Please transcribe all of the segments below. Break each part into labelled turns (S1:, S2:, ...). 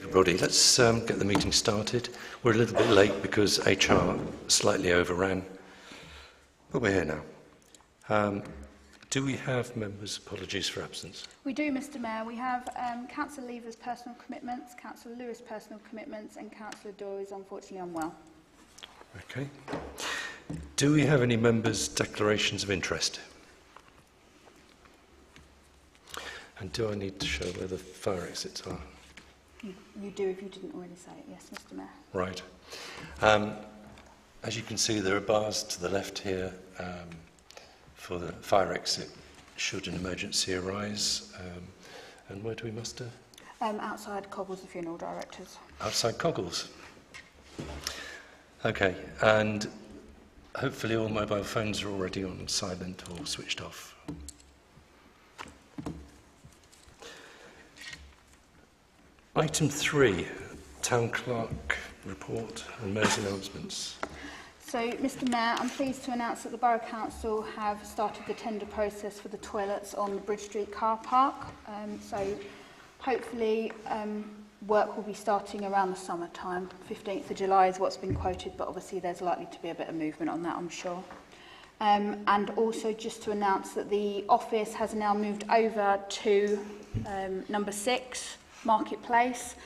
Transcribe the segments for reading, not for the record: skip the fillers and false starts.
S1: Everybody, let's get the meeting started. We're a little bit late because HR slightly overran, but we're here now. Do we have members' apologies for absence?
S2: We do, Mr Mayor. We have Councillor Lever's personal commitments, Councillor Lewis' personal commitments, and Councillor Doyle is unfortunately unwell.
S1: Okay. Do we have any members' declarations of interest? And do I need to show where the fire exits are?
S2: You do if you didn't already say it, yes, Mr Mayor.
S1: Right. As you can see, there are bars to the left here for the fire exit should an emergency arise. And where do we muster?
S2: Outside Coggles, the funeral directors.
S1: Outside Coggles. Okay, and hopefully all mobile phones are already on silent or switched off. Item 3, Town Clerk Report and Mayor's announcements.
S2: So, Mr Mayor, I'm pleased to announce that the Borough Council have started the tender process for the toilets on the Bridge Street car park. So, hopefully, work will be starting around the summertime. 15th of July is what's been quoted, but obviously there's likely to be a bit of movement on that, I'm sure. And also just to announce that the office has now moved over to number 6, Marketplace.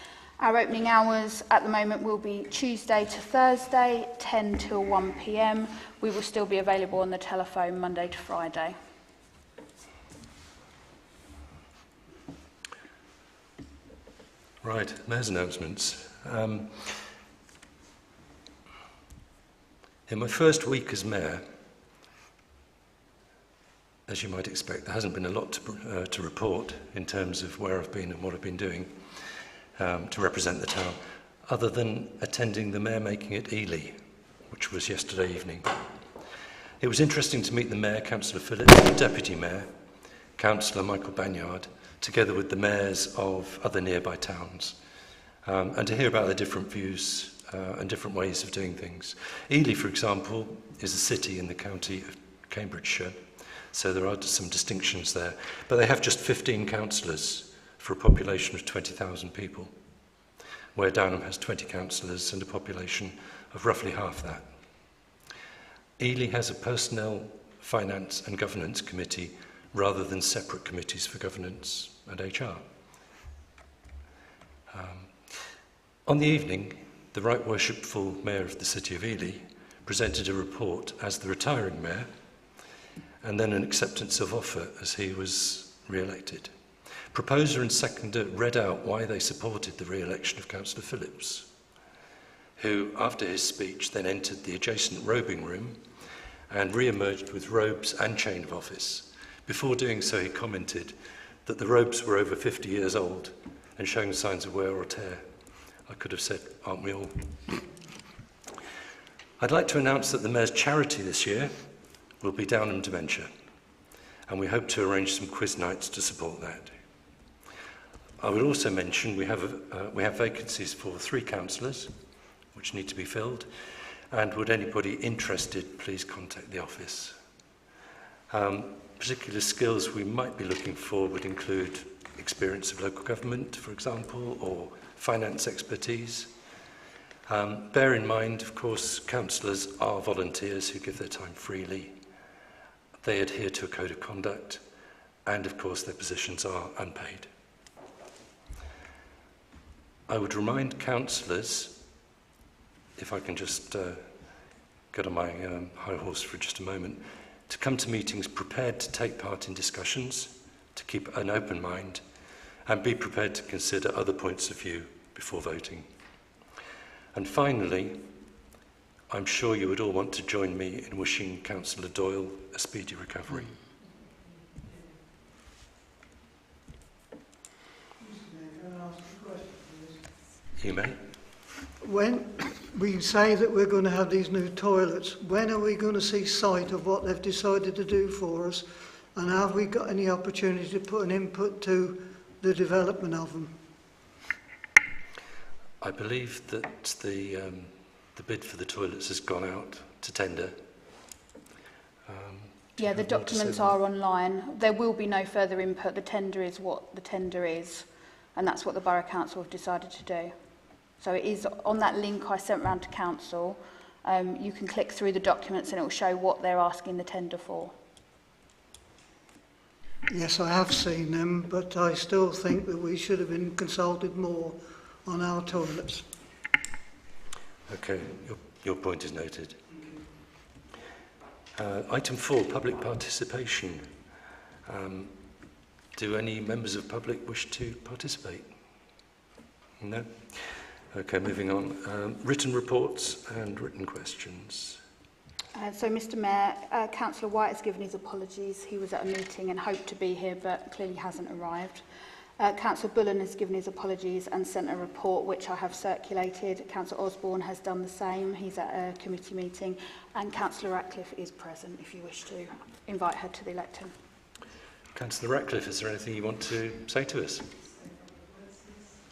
S2: Our opening hours at the moment will be Tuesday to Thursday, 10 till 1 p.m. We will still be available on the telephone Monday to Friday.
S1: Right, Mayor's announcements. In my first week as Mayor, as you might expect, there hasn't been a lot to report in terms of where I've been and what I've been doing to represent the town, other than attending the Mayor Making at Ely, which was yesterday evening. It was interesting to meet the Mayor, Councillor Phillips, the Deputy Mayor, Councillor Michael Banyard, together with the mayors of other nearby towns, and to hear about their different views and different ways of doing things. Ely, for example, is a city in the county of Cambridgeshire, so there are some distinctions there. But they have just 15 councillors for a population of 20,000 people, where Downham has 20 councillors and a population of roughly half that. Ely has a personnel, finance and governance committee rather than separate committees for governance and HR. On the evening, the Right Worshipful Mayor of the City of Ely presented a report as the retiring Mayor, and then an acceptance of offer as he was re-elected. Proposer and seconder read out why they supported the re-election of Councillor Phillips, who, after his speech, then entered the adjacent robing room and re-emerged with robes and chain of office. Before doing so, he commented that the robes were over 50 years old and showing signs of wear or tear. I could have said, aren't we all? I'd like to announce that the Mayor's charity this year will be Downham Dementia, and we hope to arrange some quiz nights to support that. I would also mention we have vacancies for 3 councillors, which need to be filled, and would anybody interested please contact the office. Particular skills we might be looking for would include experience of local government, for example, or finance expertise. Bear in mind, of course, councillors are volunteers who give their time freely. They adhere to a code of conduct, and of course their positions are unpaid. I would remind councillors, if I can just get on my high horse for just a moment, to come to meetings prepared to take part in discussions, to keep an open mind, and be prepared to consider other points of view before voting. And finally, I'm sure you would all want to join me in wishing Councillor Doyle a speedy recovery. You may.
S3: When we say that we're going to have these new toilets, when are we going to see sight of what they've decided to do for us? And have we got any opportunity to put an input to the development of them?
S1: I believe that the bid for the toilets has gone out to tender.
S2: Yeah, the documents are online. There will be no further input. The tender is what the tender is. and that's what the Borough Council have decided to do. So it is on that link I sent round to Council. You can click through the documents and it will show what they're asking the tender for.
S3: Yes, I have seen them, but I still think that we should have been consulted more on our toilets.
S1: Okay, your point is noted. Item 4, public participation. Do any members of public wish to participate? No? Okay, moving on. Written reports and written questions.
S2: So, Mr Mayor, Councillor White has given his apologies. He was at a meeting and hoped to be here, but clearly hasn't arrived. Councillor Bullen has given his apologies and sent a report which I have circulated. Councillor Osborne has done the same. He's at a committee meeting. And Councillor Ratcliffe is present if you wish to invite her to the lectern.
S1: Councillor Ratcliffe, is there anything you want to say to us?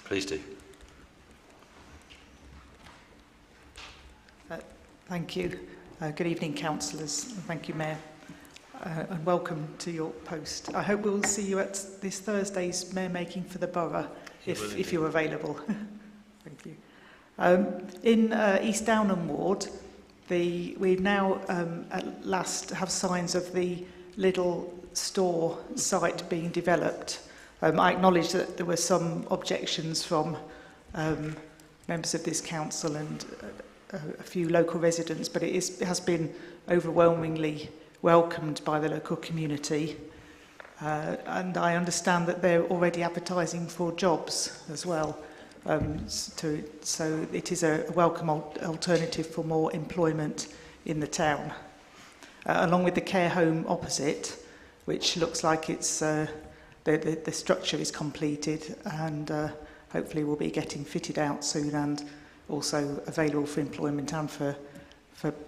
S1: Please do.
S4: Thank you. Good evening, councillors. Thank you, Mayor. And welcome to your post. I hope we'll see you at this Thursday's mayor making for the borough, if you're available. Thank you. In East Downham ward, we now at last have signs of the little store site being developed. I acknowledge that there were some objections from members of this council and a few local residents, but it has been overwhelmingly welcomed by the local community, and I understand that they're already advertising for jobs as well, so it is a welcome alternative for more employment in the town, along with the care home opposite, which looks like it's the structure is completed and hopefully will be getting fitted out soon and also available for employment and for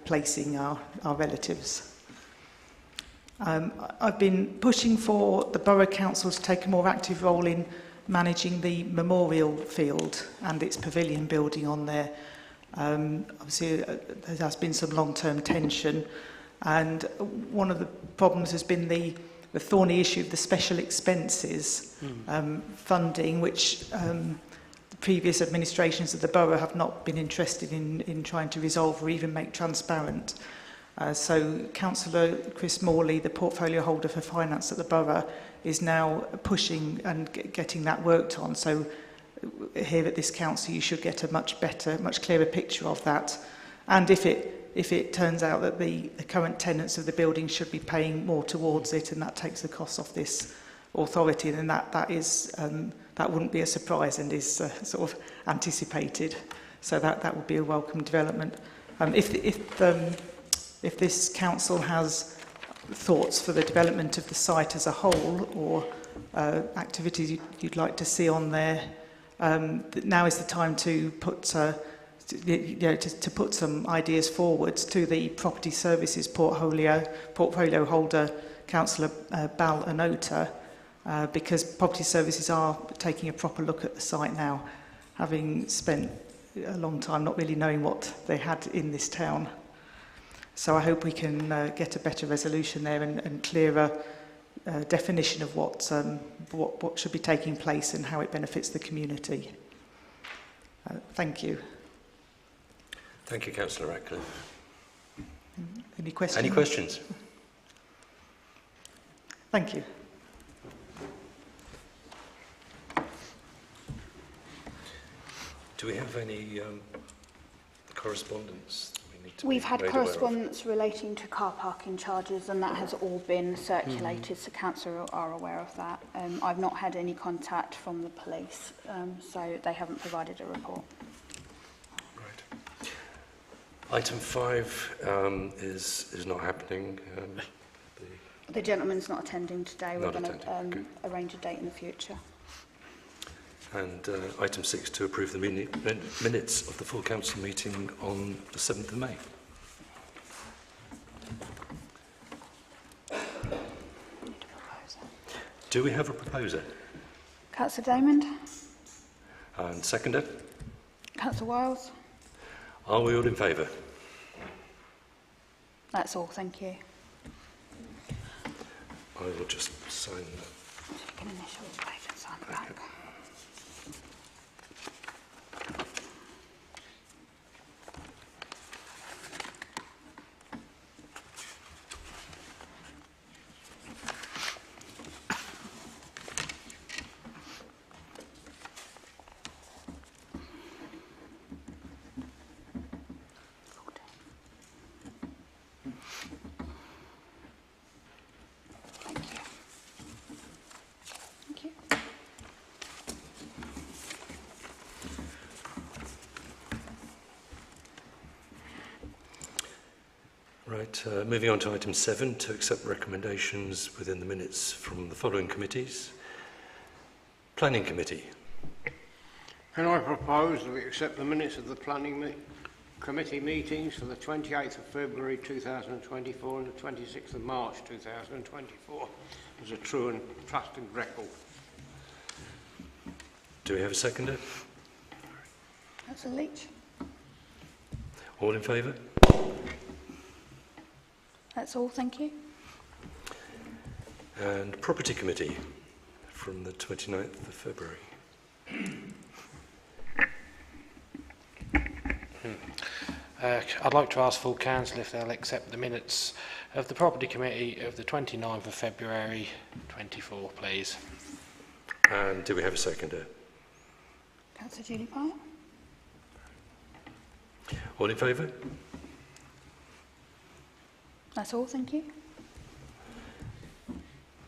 S4: placing our relatives. I've been pushing for the Borough Council to take a more active role in managing the memorial field and its pavilion building on there. Obviously, there has been some long-term tension, and one of the problems has been the thorny issue of the special expenses funding, which previous administrations of the borough have not been interested in trying to resolve or even make transparent. So Councillor Chris Morley, the portfolio holder for finance at the borough, is now pushing and getting that worked on. So here at this council you should get a much better, much clearer picture of that. And if it turns out that the current tenants of the building should be paying more towards it and that takes the cost off this authority, then that wouldn't be a surprise and is sort of anticipated. So that would be a welcome development. If this council has thoughts for the development of the site as a whole or activities you'd like to see on there, now is the time to put to put some ideas forwards to the Property Services portfolio holder, Councillor Bal Anota, because Property Services are taking a proper look at the site now, having spent a long time not really knowing what they had in this town. So I hope we can get a better resolution there and clearer definition of what should be taking place and how it benefits the community. Thank you.
S1: Thank you, Councillor Ratcliffe.
S4: Any questions?
S1: Any questions?
S4: Thank you.
S1: Do we have any correspondence?
S2: We've had correspondence relating to car parking charges, and that has all been circulated, so council are aware of that. I've not had any contact from the police, so they haven't provided a report.
S1: Right. Item 5 is not happening.
S2: The gentleman's not attending today. We're going to
S1: okay.
S2: arrange a date in the future.
S1: And item 6, to approve the minutes of the full council meeting on the 7th of May. Do we have a proposer?
S2: Councillor Damond.
S1: And seconder?
S2: Councillor Wiles.
S1: Are we all in favour?
S2: That's all, thank you.
S1: I will just sign that.
S2: You can initial the page and sign the back.
S1: Right, moving on to item 7, to accept recommendations within the minutes from the following committees. Planning Committee.
S5: Can I propose that we accept the minutes of the Planning Committee meetings for the 28th of February 2024 and the 26th of March 2024 as a true and trusted record?
S1: Do we have a seconder?
S2: Councillor Leach.
S1: All in favour?
S2: That's all, thank you.
S1: And Property Committee from the 29th of February.
S6: I'd like to ask full council if they'll accept the minutes of the Property Committee of the 29th of February 24, please.
S1: And do we have a seconder?
S2: Councillor Julie Pye.
S1: All in favour?
S2: That's all, thank you.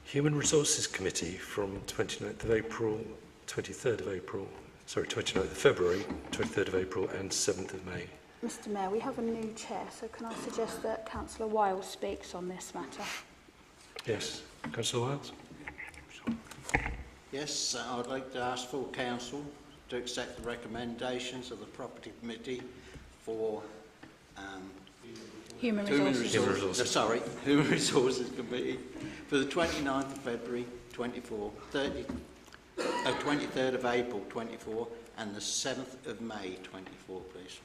S1: Human Resources Committee from 29th of April, 23rd of April, sorry, 29th of February, 23rd of April and 7th of May.
S2: Mr Mayor, we have a new chair, so can I suggest that Councillor Wiles speaks on this matter?
S1: Yes, Councillor Wiles?
S7: Yes, I'd like to ask full council to accept the recommendations of the Property Committee for
S2: Human
S7: Human
S2: Resources.
S7: Resources Committee for the 29th of February 24, 23rd of April 24 and the 7th of May 24, please.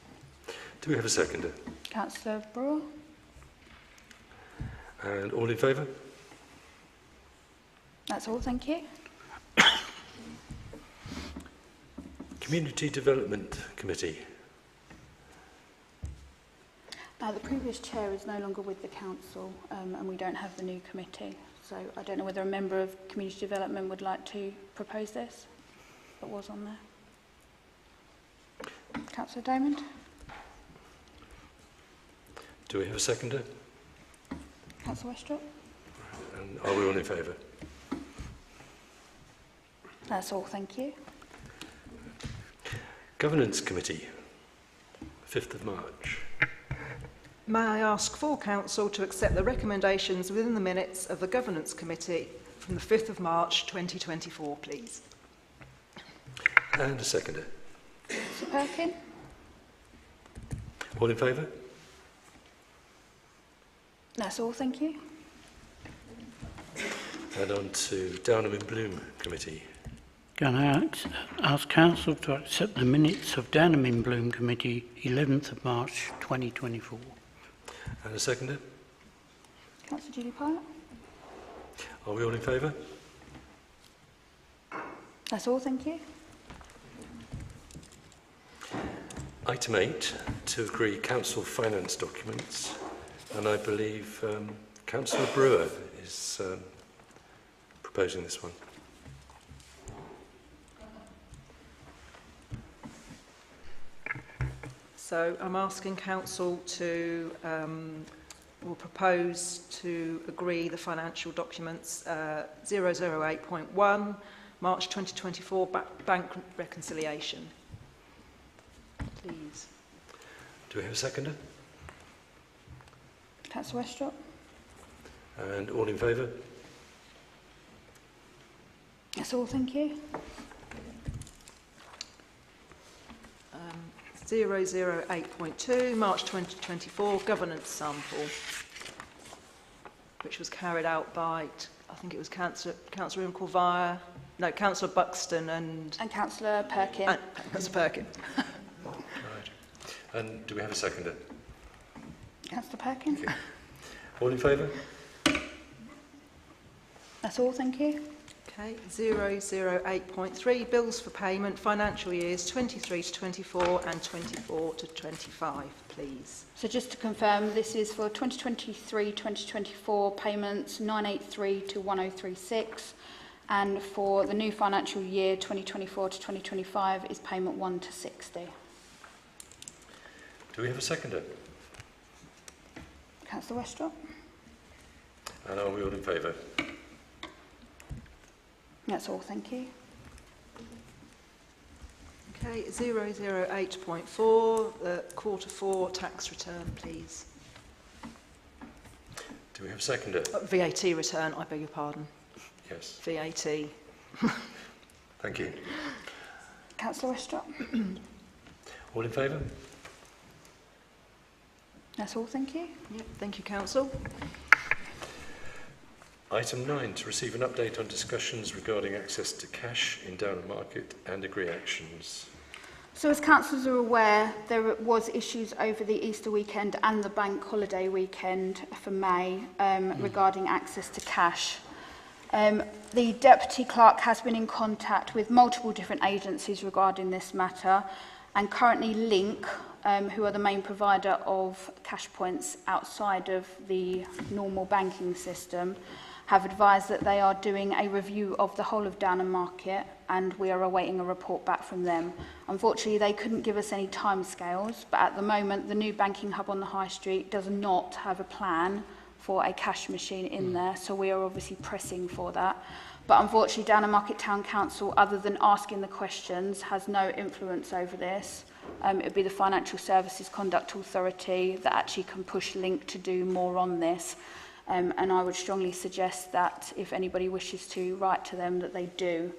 S1: Do we have a seconder?
S2: Councillor Brewer.
S1: And all in favour?
S2: That's all, thank you.
S1: Community Development Committee.
S2: The previous chair is no longer with the council and we don't have the new committee. So I don't know whether a member of Community Development would like to propose this. That was on there. Councillor Diamond.
S1: Do we have a seconder?
S2: Councillor Westrop.
S1: And are we all in favour?
S2: That's all, thank you.
S1: Governance Committee, 5th of March.
S8: May I ask full council to accept the recommendations within the minutes of the Governance Committee from the 5th of March 2024, please?
S1: And a seconder.
S2: Councillor Perkin.
S1: All in favour?
S2: That's all, thank you.
S1: And on to Downham and Bloom Committee.
S9: Can I ask Council to accept the minutes of Downham and Bloom Committee 11th of March 2024?
S1: And a seconder.
S2: Councillor Julie Pye.
S1: Are we all in favour?
S2: That's all, thank you.
S1: Item 8, to agree council finance documents. And I believe Councillor Brewer is proposing this one.
S8: So I'm asking council to will propose to agree the financial documents 008.1 March 2024 bank reconciliation. Please.
S1: Do we have a seconder?
S2: Councillor Westrop.
S1: And all in favour?
S2: That's all, thank you.
S8: 008.2 March 2024 governance sample, which was carried out by, I think it was Councillor Corvire, no, Councillor Buxton and
S2: Councillor Perkin.
S8: Councillor Perkin.
S1: Right. And do we have a seconder?
S2: Councillor Perkin.
S1: Okay. All in favour?
S2: That's all, thank you.
S8: Okay, 008.3 bills for payment financial years 23 to 24 and 24 to 25, please.
S2: So just to confirm, this is for 2023-2024 payments 983 to 1036, and for the new financial year 2024 to 2025 is payment 1 to 60.
S1: Do we have a seconder?
S2: Councillor Westrop.
S1: And are we all in favour?
S2: That's all, thank you.
S8: Okay, 008.4, the quarter 4 tax return, please.
S1: Do we have a seconder?
S8: VAT return, I beg your pardon.
S1: Yes.
S8: VAT.
S1: Thank you.
S2: Councillor Westropp?
S1: All in favour?
S2: That's all, thank you.
S8: Yep, thank you, Council.
S1: Item 9, to receive an update on discussions regarding access to cash in Downham Market and agree actions.
S2: So as councillors are aware, there was issues over the Easter weekend and the bank holiday weekend for May regarding access to cash. The Deputy Clerk has been in contact with multiple different agencies regarding this matter, and currently Link, who are the main provider of cash points outside of the normal banking system, have advised that they are doing a review of the whole of Downham Market, and we are awaiting a report back from them. Unfortunately, they couldn't give us any timescales, but at the moment, the new banking hub on the High Street does not have a plan for a cash machine in there, so we are obviously pressing for that. But unfortunately, Downham Market Town Council, other than asking the questions, has no influence over this. It would be the Financial Services Conduct Authority that actually can push Link to do more on this. And I would strongly suggest that if anybody wishes to write to them, that they do,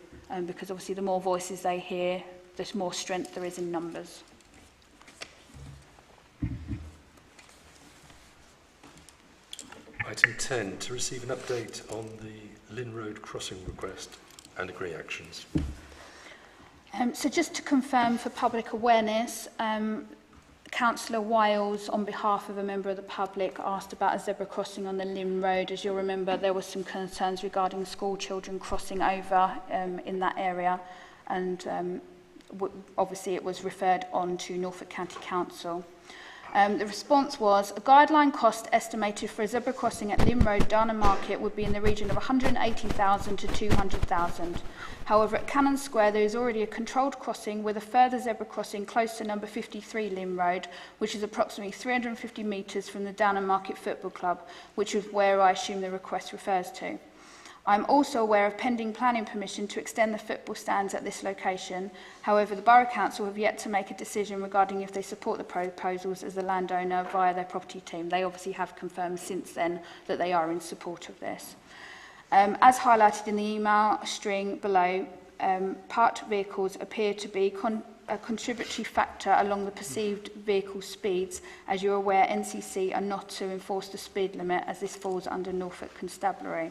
S2: because obviously the more voices they hear, the more strength there is in numbers.
S1: Item 10, to receive an update on the Lynn Road crossing request and agree actions.
S2: So just to confirm for public awareness, Councillor Wiles, on behalf of a member of the public, asked about a zebra crossing on the Lynn Road. As you'll remember, there were some concerns regarding school children crossing over in that area, and obviously it was referred on to Norfolk County Council. The response was, a guideline cost estimated for a zebra crossing at Lynn Road, Downham Market would be in the region of 180,000 to 200,000. However, at Cannon Square, there is already a controlled crossing with a further zebra crossing close to number 53 Lynn Road, which is approximately 350 metres from the Downham Market Football Club, which is where I assume the request refers to. I'm also aware of pending planning permission to extend the football stands at this location. However, the Borough Council have yet to make a decision regarding if they support the proposals as the landowner via their property team. They obviously have confirmed since then that they are in support of this. As highlighted in the email string below, parked vehicles appear to be a contributory factor along the perceived vehicle speeds. As you're aware, NCC are not to enforce the speed limit as this falls under Norfolk Constabulary.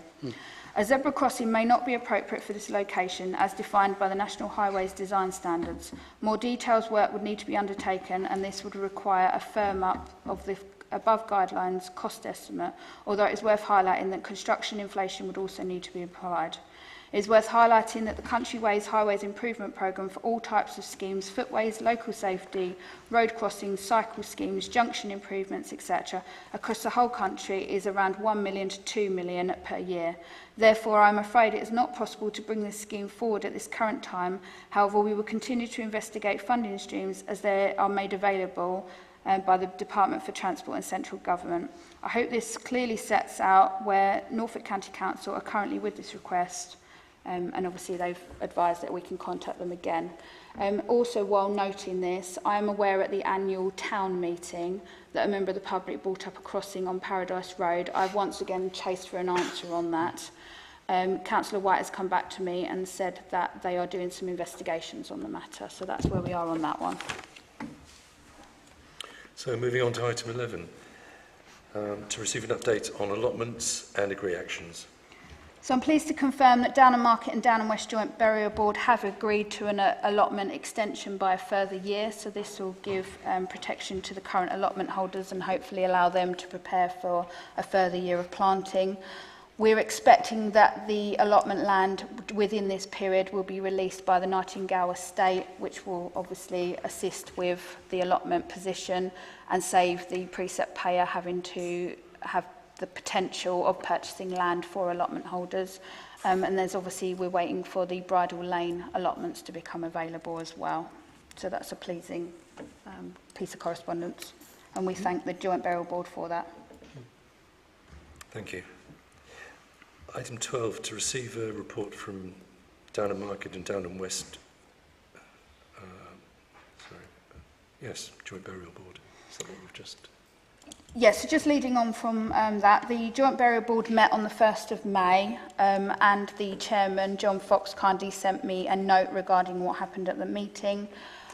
S2: A zebra crossing may not be appropriate for this location as defined by the National Highways Design Standards. More details work would need to be undertaken, and this would require a firm up of the above guidelines cost estimate, although it is worth highlighting that construction inflation would also need to be applied. It is worth highlighting that the Countryways Highways Improvement Programme for all types of schemes, footways, local safety, road crossings, cycle schemes, junction improvements, etc., across the whole country is around 1 million to 2 million per year. Therefore, I'm afraid it is not possible to bring this scheme forward at this current time. However, we will continue to investigate funding streams as they are made available by the Department for Transport and Central Government. I hope this clearly sets out where Norfolk County Council are currently with this request. And obviously they've advised that we can contact them again. Also, while noting this, I am aware at the annual town meeting that a member of the public brought up a crossing on Paradise Road. I've once again chased for an answer on that. Councillor White has come back to me and said that they are doing some investigations on the matter. So that's where we are on that one.
S1: So moving on to item 11, to receive an update on allotments and agree actions.
S2: So I'm pleased to confirm that Downham Market and Downham West Joint Burial Board have agreed to an allotment extension by a further year. So this will give protection to the current allotment holders and hopefully allow them to prepare for a further year of planting. We're expecting that the allotment land within this period will be released by the Nightingale Estate, which will obviously assist with the allotment position and save the precept payer having to have the potential of purchasing land for allotment holders. And there's obviously, we're waiting for the Bridle Lane allotments to become available as well. So that's a pleasing piece of correspondence. And we thank the Joint Burial Board for that.
S1: Thank you. Item 12, to receive a report from Downham Market and Downham West. Joint Burial Board. Is that what we've just...
S2: Yes, so just leading on from that, the Joint Burial Board met on the 1st of May and the chairman, John Fox, kindly sent me a note regarding what happened at the meeting.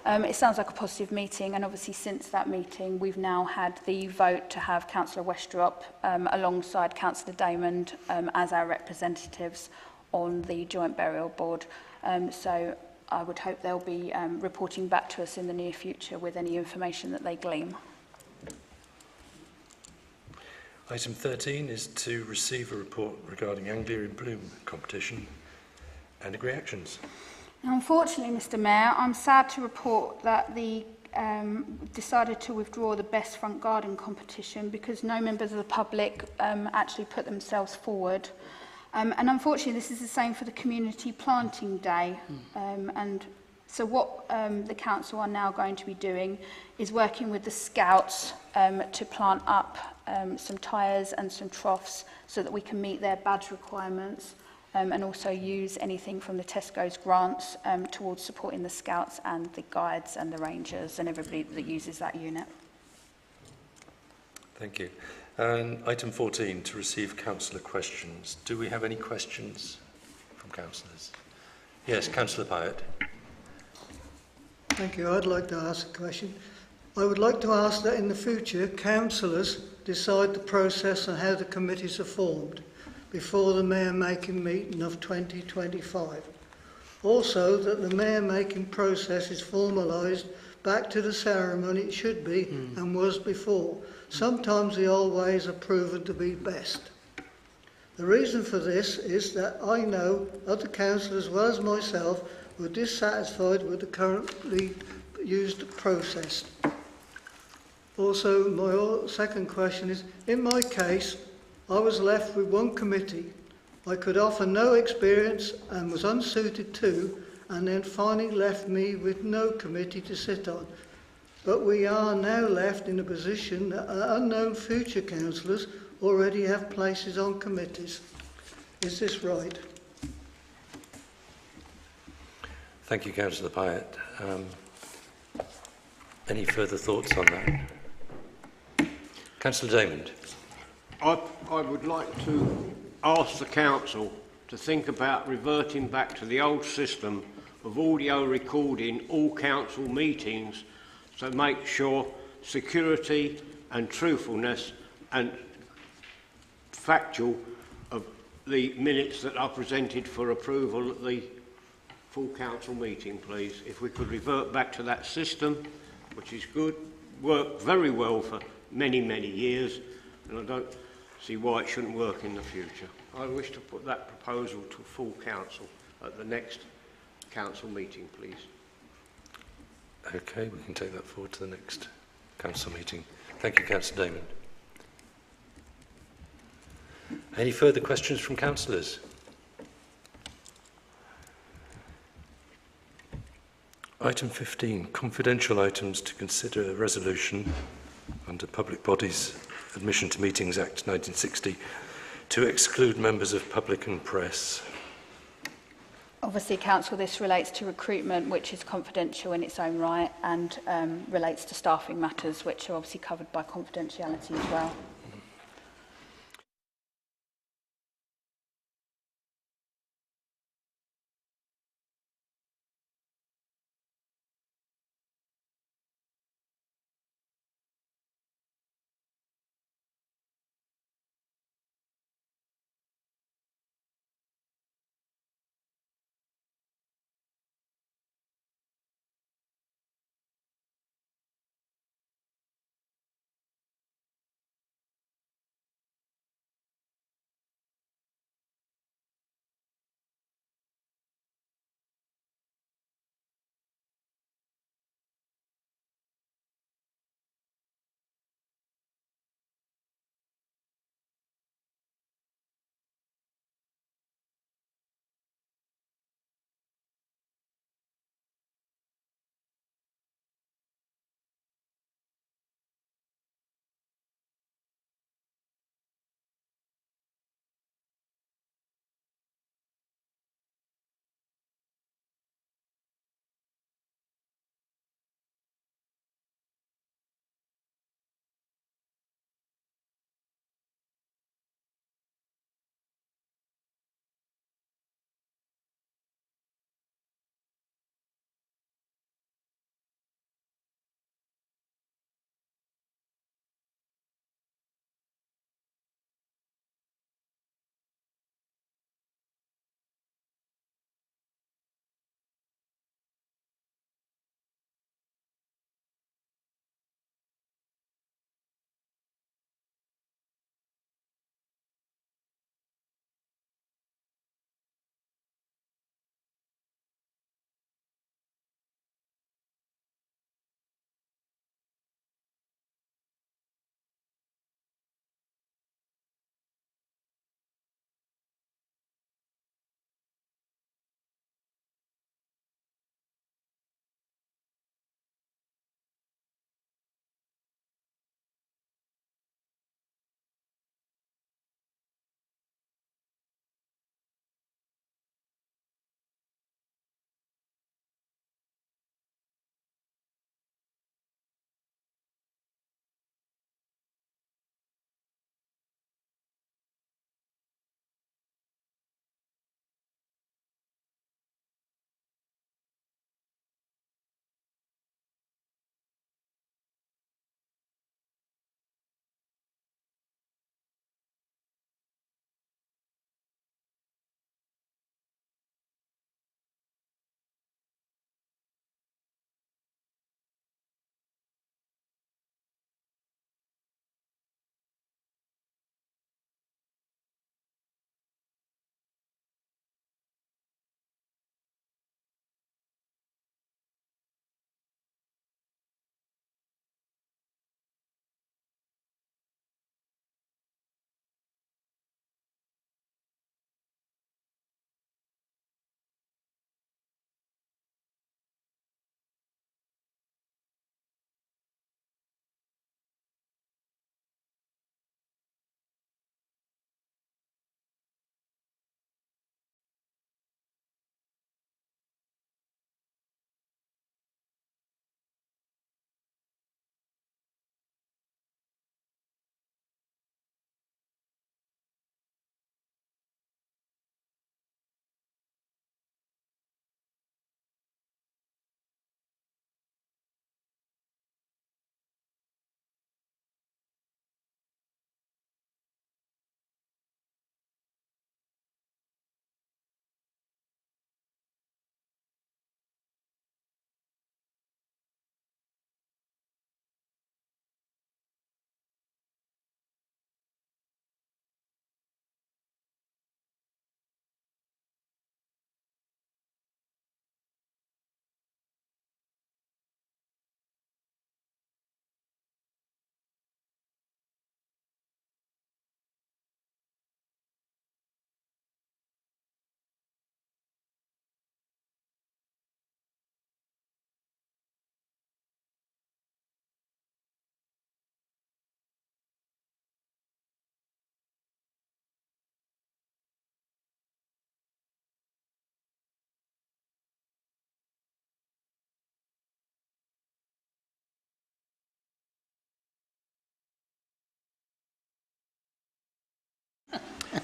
S2: It sounds like a positive meeting, and obviously since that meeting we've now had the vote to have Councillor Westrop alongside Councillor Damon as our representatives on the Joint Burial Board. So I would hope they'll be reporting back to us in the near future with any information that they glean.
S1: Item 13 is to receive a report regarding Anglia in Bloom competition and agree actions.
S2: Now, unfortunately, Mr Mayor, I'm sad to report that the decided to withdraw the Best Front Garden competition because no members of the public actually put themselves forward. And unfortunately, this is the same for the Community Planting Day. And so what the council are now going to be doing is working with the Scouts to plant up some tyres and some troughs so that we can meet their badge requirements and also use anything from the Tesco's grants towards supporting the Scouts and the guides and the Rangers and everybody that uses that unit.
S1: Thank you. And item 14, to receive councillor questions. Do we have any questions from councillors? Yes, Councillor Pyatt.
S3: Thank you. I'd like to ask a question. I would like to ask that in the future, councillors decide the process and how the committees are formed before the mayor-making meeting of 2025. Also, that the mayor-making process is formalised back to the ceremony it should be and was before. Sometimes the old ways are proven to be best. The reason for this is that I know other councillors as well as myself were dissatisfied with the currently used process. Also, my second question is, in my case, I was left with one committee. I could offer no experience and was unsuited to, and then finally left me with no committee to sit on. But we are now left in a position that unknown future councillors already have places on committees. Is this right?
S1: Thank you, Councillor Pyatt. Any further thoughts on that? Councillor Damon.
S5: I would like to ask the council to think about reverting back to the old system of audio recording all council meetings to make sure security and truthfulness and factual of the minutes that are presented for approval at the full council meeting, please. If we could revert back to that system, which is good, worked very well for many, many years, and I don't see why it shouldn't work in the future. I wish to put that proposal to full council at the next council meeting, please.
S1: Okay, we can take that forward to the next council meeting. Thank you, Councillor Damon. Any further questions from councillors? Item 15, confidential items to consider a resolution under Public Bodies Admission to Meetings Act 1960 to exclude members of public and press.
S2: Obviously, Council, this relates to recruitment, which is confidential in its own right, and relates to staffing matters, which are obviously covered by confidentiality as well.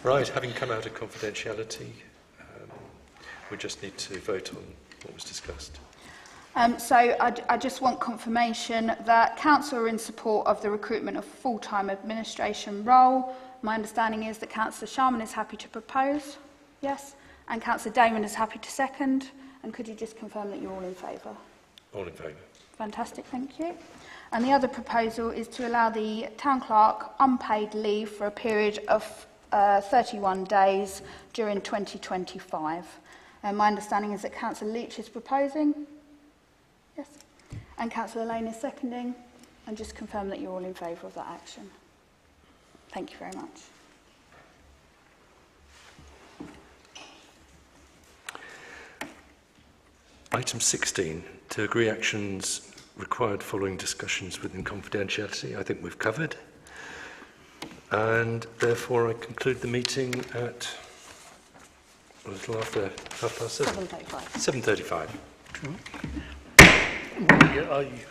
S1: Right, having come out of confidentiality, we just need to vote on what was discussed.
S2: So I just want confirmation that Council are in support of the recruitment of full-time administration role. My understanding is that Councillor Sharman is happy to propose, yes, and Councillor Damon is happy to second. And could you just confirm that you're all in favour?
S1: All in favour.
S2: Fantastic, thank you. And the other proposal is to allow the Town Clerk unpaid leave for a period of 31 days during 2025. My understanding is that Councillor Leach is proposing. Yes. And Councillor Lane is seconding. And just confirm that you're all in favour of that action. Thank you very much.
S1: Item 16, to agree actions required following discussions within confidentiality, I think we've covered. And therefore I conclude the meeting at a little after 7:35. 7:35.
S9: Are you